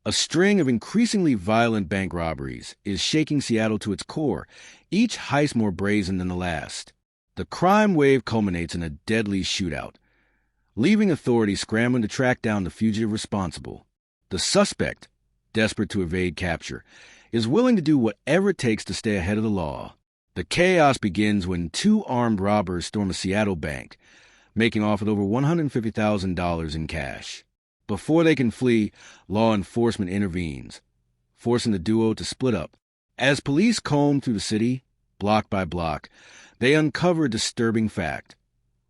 A string of increasingly violent bank robberies is shaking Seattle to its core, each heist more brazen than the last. The crime wave culminates in a deadly shootout, leaving authorities scrambling to track down the fugitive responsible. The suspect, desperate to evade capture, is willing to do whatever it takes to stay ahead of the law. The chaos begins when two armed robbers storm a Seattle bank, making off with over $150,000 in cash. Before they can flee, law enforcement intervenes, forcing the duo to split up. As police comb through the city, block by block, they uncover a disturbing fact.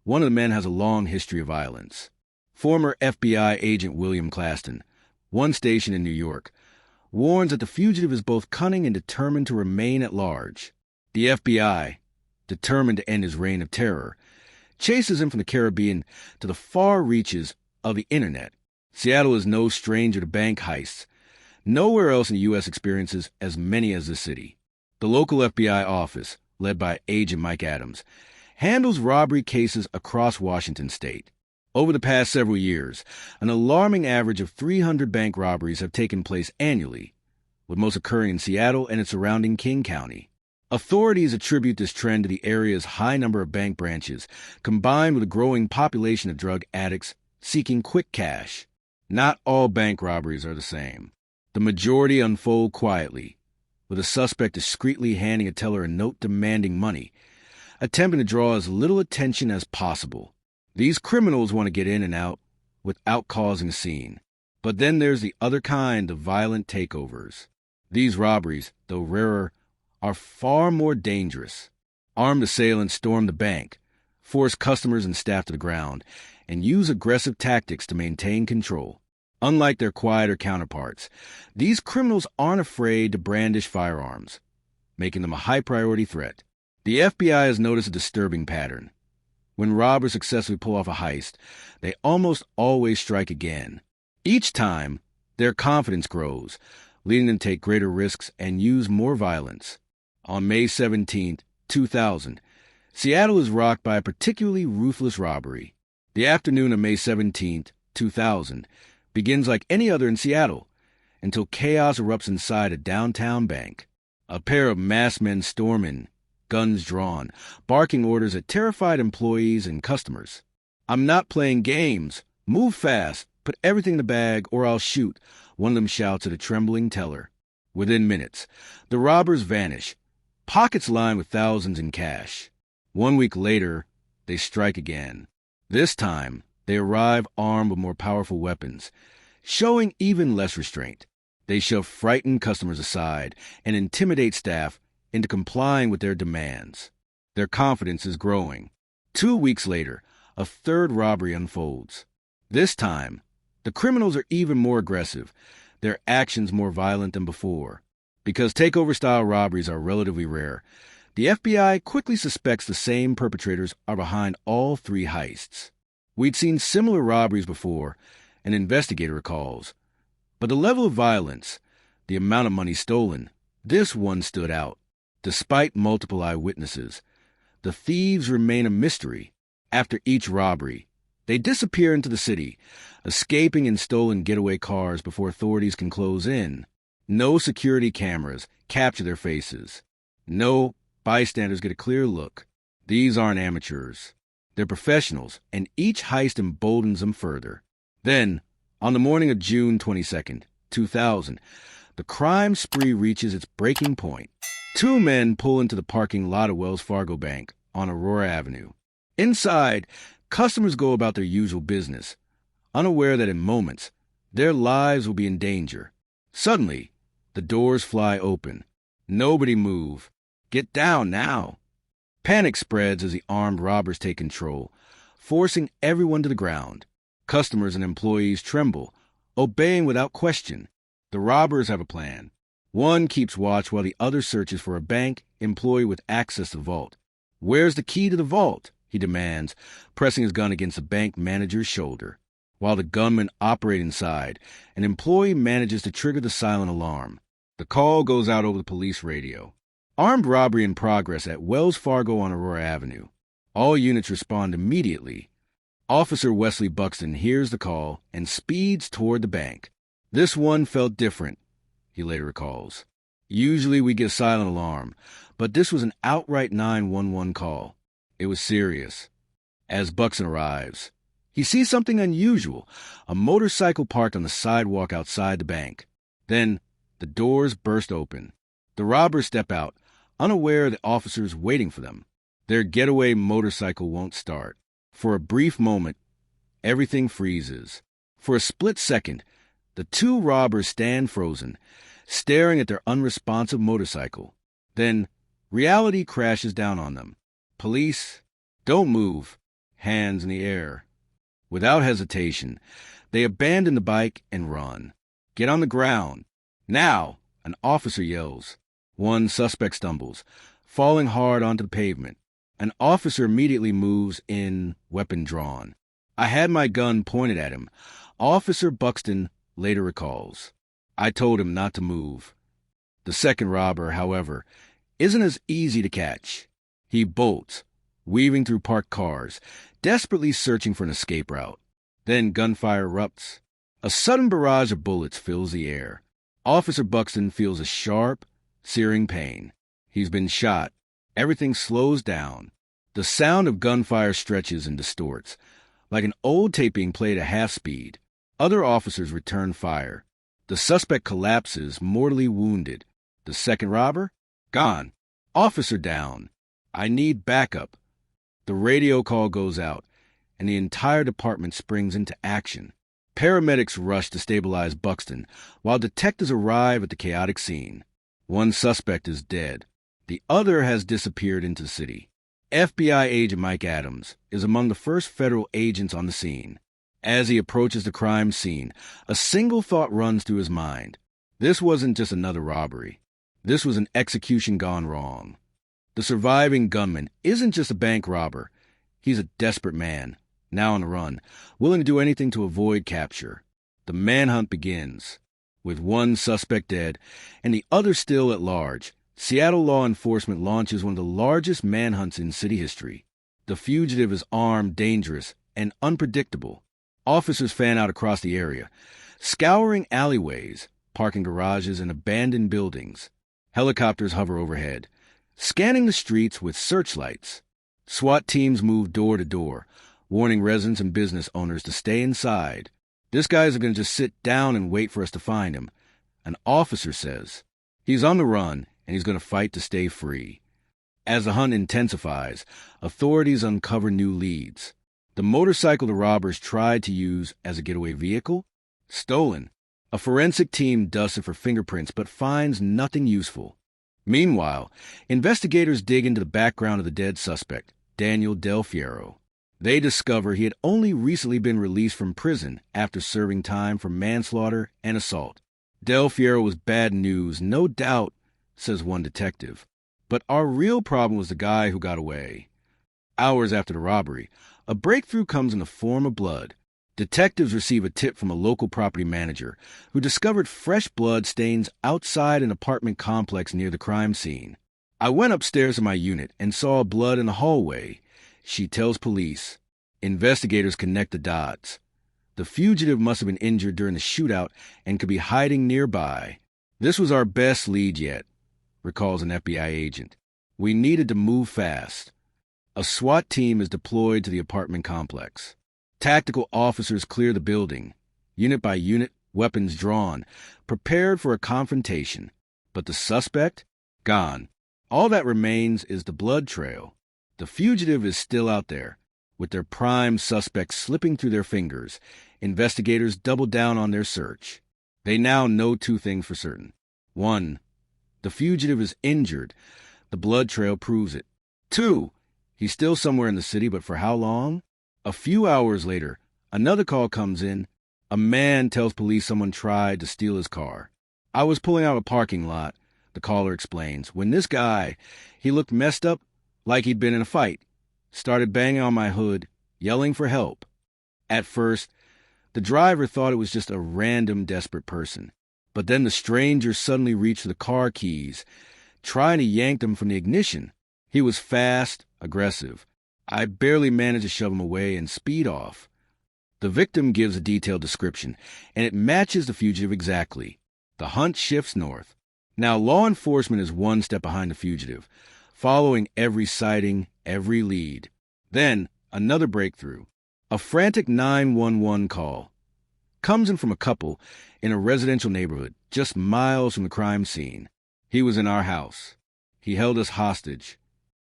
One of the men has a long history of violence. Former FBI agent William Claston, one station in New York, warns that the fugitive is both cunning and determined to remain at large. The FBI, determined to end his reign of terror, chases him from the Caribbean to the far reaches of the internet. Seattle is no stranger to bank heists. Nowhere else in the U.S. experiences as many as the city. The local FBI office, led by Agent Mike Adams, handles robbery cases across Washington state. Over the past several years, an alarming average of 300 bank robberies have taken place annually, with most occurring in Seattle and its surrounding King County. Authorities attribute this trend to the area's high number of bank branches, combined with a growing population of drug addicts seeking quick cash. Not all bank robberies are the same. The majority unfold quietly, with a suspect discreetly handing a teller a note demanding money, attempting to draw as little attention as possible. These criminals want to get in and out without causing a scene. But then there's the other kind of violent takeovers. These robberies, though rarer, are far more dangerous. Armed assailants storm the bank, force customers and staff to the ground, and use aggressive tactics to maintain control. Unlike their quieter counterparts, these criminals aren't afraid to brandish firearms, making them a high-priority threat. The FBI has noticed a disturbing pattern. When robbers successfully pull off a heist, they almost always strike again. Each time, their confidence grows, leading them to take greater risks and use more violence. On May 17, 2000, Seattle is rocked by a particularly ruthless robbery. The afternoon of May 17, 2000, begins like any other in Seattle, until chaos erupts inside a downtown bank. A pair of masked men storm in, guns drawn, barking orders at terrified employees and customers. "I'm not playing games. Move fast. Put everything in the bag or I'll shoot," one of them shouts at a trembling teller. Within minutes, the robbers vanish, pockets lined with thousands in cash. 1 week later, they strike again. This time, they arrive armed with more powerful weapons, showing even less restraint. They shove frightened customers aside and intimidate staff into complying with their demands. Their confidence is growing. 2 weeks later, a third robbery unfolds. This time, the criminals are even more aggressive, their actions more violent than before. Because takeover-style robberies are relatively rare, the FBI quickly suspects the same perpetrators are behind all three heists. We'd seen similar robberies before, an investigator recalls. But the level of violence, the amount of money stolen, this one stood out. Despite multiple eyewitnesses, the thieves remain a mystery. After each robbery, they disappear into the city, escaping in stolen getaway cars before authorities can close in. No security cameras capture their faces. No bystanders get a clear look. These aren't amateurs. They're professionals, and each heist emboldens them further. Then, on the morning of June 22nd, 2000, the crime spree reaches its breaking point. Two men pull into the parking lot of Wells Fargo Bank on Aurora Avenue. Inside, customers go about their usual business, unaware that in moments, their lives will be in danger. Suddenly, the doors fly open. Nobody move. "Get down now." Panic spreads as the armed robbers take control, forcing everyone to the ground. Customers and employees tremble, obeying without question. The robbers have a plan. One keeps watch while the other searches for a bank employee with access to the vault. "Where's the key to the vault?" he demands, pressing his gun against the bank manager's shoulder. While the gunmen operate inside, an employee manages to trigger the silent alarm. The call goes out over the police radio. Armed robbery in progress at Wells Fargo on Aurora Avenue. All units respond immediately. Officer Wesley Buxton hears the call and speeds toward the bank. This one felt different, he later recalls. Usually we get a silent alarm, but this was an outright 911 call. It was serious. As Buxton arrives, he sees something unusual, a motorcycle parked on the sidewalk outside the bank. Then the doors burst open. The robbers step out, unaware the officers waiting for them. Their getaway motorcycle won't start. For a brief moment, everything freezes. For a split second, the two robbers stand frozen, staring at their unresponsive motorcycle. Then reality crashes down on them. Police, don't move, hands in the air. Without hesitation, they abandon the bike and run. Get on the ground. Now, an officer yells. One suspect stumbles, falling hard onto the pavement. An officer immediately moves in, weapon drawn. I had my gun pointed at him. Officer Buxton later recalls. I told him not to move. The second robber, however, isn't as easy to catch. He bolts, weaving through parked cars, desperately searching for an escape route. Then gunfire erupts. A sudden barrage of bullets fills the air. Officer Buxton feels a sharp, searing pain. He's been shot. Everything slows down. The sound of gunfire stretches and distorts, like an old tape being played at half speed. Other officers return fire. The suspect collapses, mortally wounded. The second robber? Gone. Officer down. I need backup. The radio call goes out, and the entire department springs into action. Paramedics rush to stabilize Buxton, while detectives arrive at the chaotic scene. One suspect is dead. The other has disappeared into the city. FBI agent Mike Adams is among the first federal agents on the scene. As he approaches the crime scene, a single thought runs through his mind. This wasn't just another robbery. This was an execution gone wrong. The surviving gunman isn't just a bank robber. He's a desperate man, now on the run, willing to do anything to avoid capture. The manhunt begins. With one suspect dead and the other still at large, Seattle law enforcement launches one of the largest manhunts in city history. The fugitive is armed, dangerous, and unpredictable. Officers fan out across the area, scouring alleyways, parking garages, and abandoned buildings. Helicopters hover overhead, scanning the streets with searchlights. SWAT teams move door to door, warning residents and business owners to stay inside. This guy isn't going to just sit down and wait for us to find him. An officer says. He's on the run, and he's going to fight to stay free. As the hunt intensifies, authorities uncover new leads. The motorcycle the robbers tried to use as a getaway vehicle? Stolen. A forensic team dusts it for fingerprints but finds nothing useful. Meanwhile, investigators dig into the background of the dead suspect, Daniel Del Fiero. They discover he had only recently been released from prison after serving time for manslaughter and assault. Del Fiero was bad news, no doubt, says one detective. But our real problem was the guy who got away. Hours after the robbery, a breakthrough comes in the form of blood. Detectives receive a tip from a local property manager who discovered fresh blood stains outside an apartment complex near the crime scene. I went upstairs to my unit and saw blood in the hallway, she tells police. Investigators connect the dots. The fugitive must have been injured during the shootout and could be hiding nearby. This was our best lead yet, recalls an FBI agent. We needed to move fast. A SWAT team is deployed to the apartment complex. Tactical officers clear the building, unit by unit, weapons drawn, prepared for a confrontation. But the suspect? Gone. All that remains is the blood trail. The fugitive is still out there, with their prime suspect slipping through their fingers. Investigators double down on their search. They now know two things for certain. 1. The fugitive is injured. The blood trail proves it. 2. He's still somewhere in the city, but for how long? A few hours later, another call comes in. A man tells police someone tried to steal his car. I was pulling out a parking lot, the caller explains, when this guy, he looked messed up, like he'd been in a fight, started banging on my hood, yelling for help. At first, the driver thought it was just a random desperate person. But then the stranger suddenly reached for the car keys, trying to yank them from the ignition. He was fast, aggressive. I barely managed to shove him away and speed off. The victim gives a detailed description, and it matches the fugitive exactly. The hunt shifts north. Now, law enforcement is one step behind the fugitive, following every sighting, every lead. Then, another breakthrough. A frantic 911 call comes in from a couple in a residential neighborhood just miles from the crime scene. He was in our house. He held us hostage.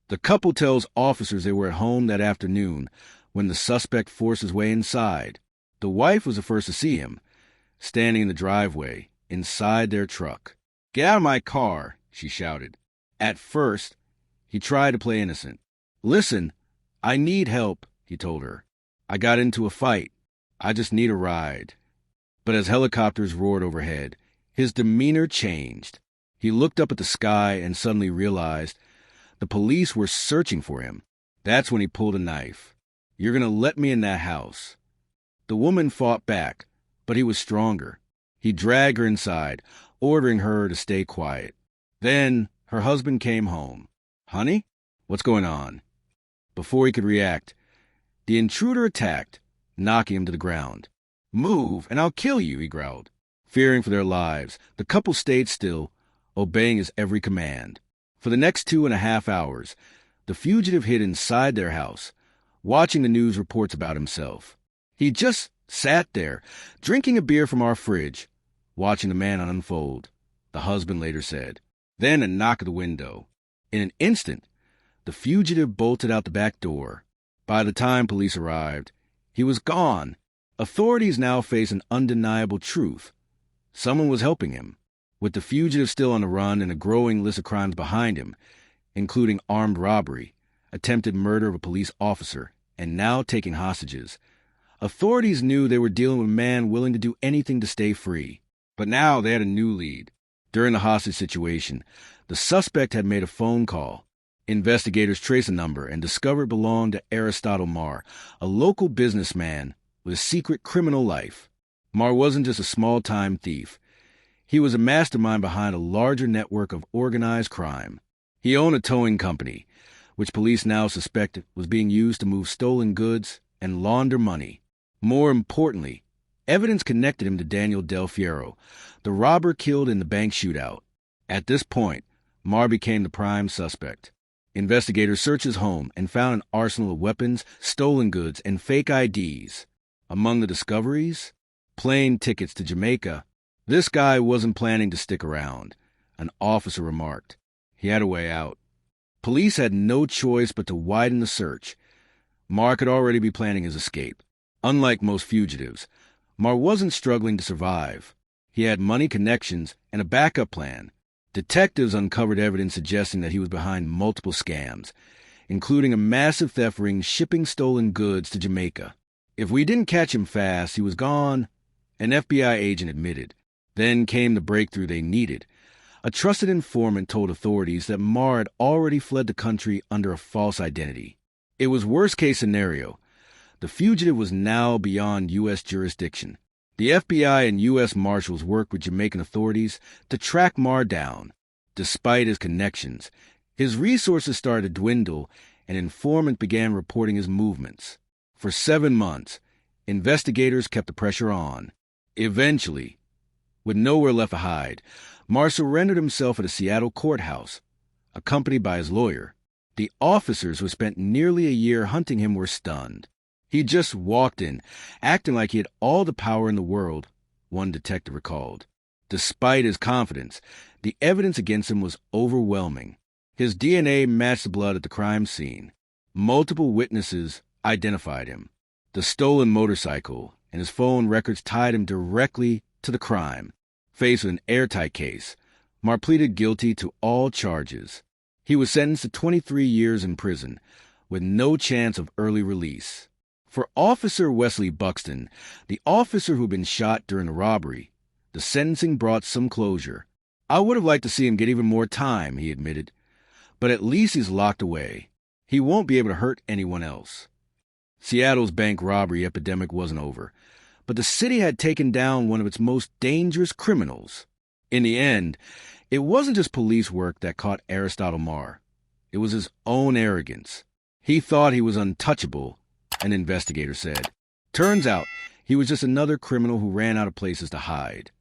The couple tells officers they were at home that afternoon when the suspect forced his way inside. The wife was the first to see him, standing in the driveway, inside their truck. "Get out of my car," she shouted. At first, he tried to play innocent. "Listen, I need help," he told her. "I got into a fight. I just need a ride." But as helicopters roared overhead, his demeanor changed. He looked up at the sky and suddenly realized the police were searching for him. That's when he pulled a knife. "You're going to let me in that house." The woman fought back, but he was stronger. He dragged her inside, ordering her to stay quiet. Then her husband came home. "Honey, what's going on?" Before he could react, the intruder attacked, knocking him to the ground. "Move, and I'll kill you," he growled. Fearing for their lives, the couple stayed still, obeying his every command. For the next 2.5 hours, the fugitive hid inside their house, watching the news reports about himself. He just sat there, drinking a beer from our fridge, watching the man unfold, the husband later said. Then a knock at the window. In an instant, the fugitive bolted out the back door. By the time police arrived, he was gone. Authorities now face an undeniable truth. Someone was helping him. With the fugitive still on the run and a growing list of crimes behind him, including armed robbery, attempted murder of a police officer, and now taking hostages, authorities knew they were dealing with a man willing to do anything to stay free. But now they had a new lead. During the hostage situation, the suspect had made a phone call. Investigators traced the number and discovered it belonged to Aristotle Marr, a local businessman with a secret criminal life. Marr wasn't just a small-time thief. He was a mastermind behind a larger network of organized crime. He owned a towing company, which police now suspected was being used to move stolen goods and launder money. More importantly, evidence connected him to Daniel Del Fiero, the robber killed in the bank shootout. At this point, Marr became the prime suspect. Investigators searched his home and found an arsenal of weapons, stolen goods, and fake IDs. Among the discoveries, plane tickets to Jamaica. This guy wasn't planning to stick around, an officer remarked. He had a way out. Police had no choice but to widen the search. Marr could already be planning his escape. Unlike most fugitives, Marr wasn't struggling to survive. He had money, connections, and a backup plan. Detectives uncovered evidence suggesting that he was behind multiple scams, including a massive theft ring shipping stolen goods to Jamaica. If we didn't catch him fast, he was gone, an FBI agent admitted. Then came the breakthrough they needed. A trusted informant told authorities that Marr had already fled the country under a false identity. It was worst-case scenario. The fugitive was now beyond U.S. jurisdiction. The FBI and U.S. Marshals worked with Jamaican authorities to track Marr down. Despite his connections, his resources started to dwindle, and an informant began reporting his movements. For 7 months, investigators kept the pressure on. Eventually, with nowhere left to hide, Marr surrendered himself at a Seattle courthouse, accompanied by his lawyer. The officers who spent nearly a year hunting him were stunned. He just walked in, acting like he had all the power in the world, one detective recalled. Despite his confidence, the evidence against him was overwhelming. His DNA matched the blood at the crime scene. Multiple witnesses identified him. The stolen motorcycle and his phone records tied him directly to the crime. Faced with an airtight case, Marr pleaded guilty to all charges. He was sentenced to 23 years in prison, with no chance of early release. For Officer Wesley Buxton, the officer who'd been shot during the robbery, the sentencing brought some closure. "I would have liked to see him get even more time," he admitted. "But at least he's locked away. He won't be able to hurt anyone else." Seattle's bank robbery epidemic wasn't over, but the city had taken down one of its most dangerous criminals. In the end, it wasn't just police work that caught Aristotle Marr. It was his own arrogance. He thought he was untouchable, an investigator said. Turns out, he was just another criminal who ran out of places to hide.